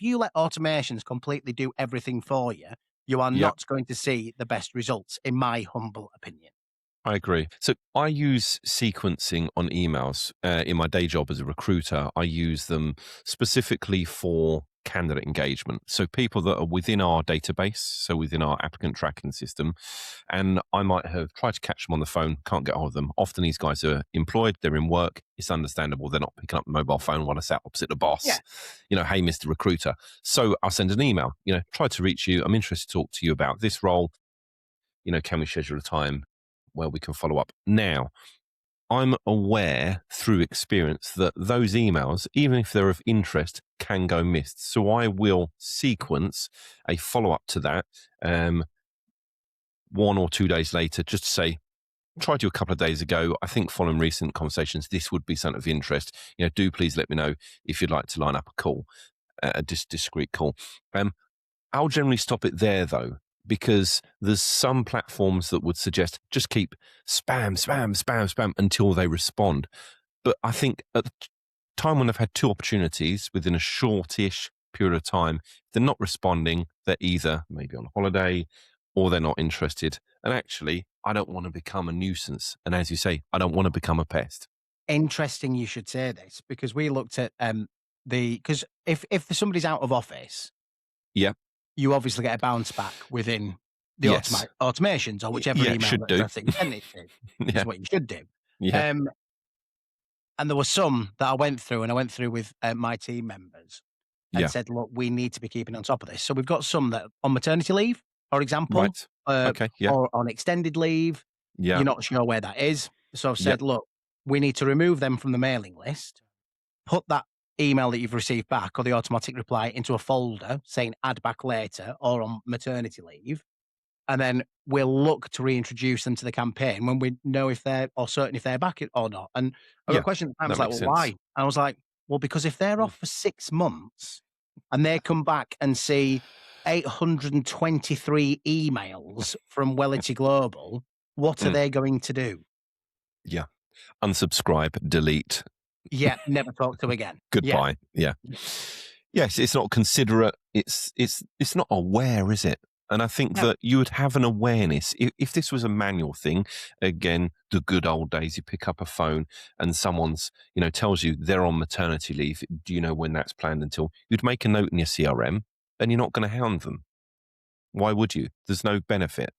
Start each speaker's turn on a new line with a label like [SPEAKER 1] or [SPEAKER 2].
[SPEAKER 1] you let automations completely do everything for you, you are
[SPEAKER 2] Yep.
[SPEAKER 1] not going to see the best results, in my humble opinion.
[SPEAKER 2] I agree. So I use sequencing on emails in my day job as a recruiter. I use them specifically for candidate engagement. So people that are within our database, so within our applicant tracking system, and I might have tried to catch them on the phone, can't get hold of them. Often these guys are employed, they're in work. It's understandable they're not picking up the mobile phone while I sat opposite the
[SPEAKER 1] Yeah.
[SPEAKER 2] boss. Hey, Mr. Recruiter. So I'll send an email. Try to reach you. I'm interested to talk to you about this role. Can we schedule a time where we can follow up? Now, I'm aware through experience that those emails, even if they're of interest, can go missed. So I will sequence a follow up to that 1 or 2 days later, just to say, tried you a couple of days ago. I think following recent conversations, this would be something of interest. Do please let me know if you'd like to line up a call, a discreet call. I'll generally stop it there though, because there's some platforms that would suggest just keep spam until they respond. But I think at the time when I've had two opportunities within a shortish period of time, if they're not responding, they're either maybe on holiday or they're not interested. And actually, I don't want to become a nuisance. And as you say, I don't want to become a pest.
[SPEAKER 1] Interesting you should say this, because we looked at because if somebody's out of office,
[SPEAKER 2] Yeah.
[SPEAKER 1] you obviously get a bounce back within the
[SPEAKER 2] Yes.
[SPEAKER 1] automations or whichever
[SPEAKER 2] Yeah,
[SPEAKER 1] email
[SPEAKER 2] should do.
[SPEAKER 1] address that you send it to,
[SPEAKER 2] Yeah.
[SPEAKER 1] is what you should do.
[SPEAKER 2] Yeah.
[SPEAKER 1] And there were some that I went through, and I went through with my team members and
[SPEAKER 2] Yeah.
[SPEAKER 1] said, look, we need to be keeping on top of this. So we've got some that are on maternity leave, for example,
[SPEAKER 2] Right. Okay. Yeah.
[SPEAKER 1] or on extended leave.
[SPEAKER 2] Yeah.
[SPEAKER 1] You're not sure where that is. So I've
[SPEAKER 2] Yeah.
[SPEAKER 1] said, look, we need to remove them from the mailing list, put that email that you've received back or the automatic reply into a folder saying add back later or on maternity leave. And then we'll look to reintroduce them to the campaign when we know if they're or certain if they're back or not. And I got a
[SPEAKER 2] Yeah.
[SPEAKER 1] question at the time,
[SPEAKER 2] That
[SPEAKER 1] it's like,
[SPEAKER 2] makes
[SPEAKER 1] well,
[SPEAKER 2] sense.
[SPEAKER 1] why? And I was like, well, because if they're off for 6 months and they come back and see 823 emails from Wellity Global, what are
[SPEAKER 2] Mm.
[SPEAKER 1] they going to do?
[SPEAKER 2] Yeah. Unsubscribe, delete,
[SPEAKER 1] Yeah, never talk to again. Yeah.
[SPEAKER 2] goodbye. Yeah. Yes, it's not considerate. It's not aware, is it? And I think
[SPEAKER 1] No.
[SPEAKER 2] that you would have an awareness. If this was a manual thing, again, the good old days, you pick up a phone and someone's, tells you they're on maternity leave. Do you know when that's planned until? You'd make a note in your CRM, and you're not going to hound them. Why would you? There's no benefit.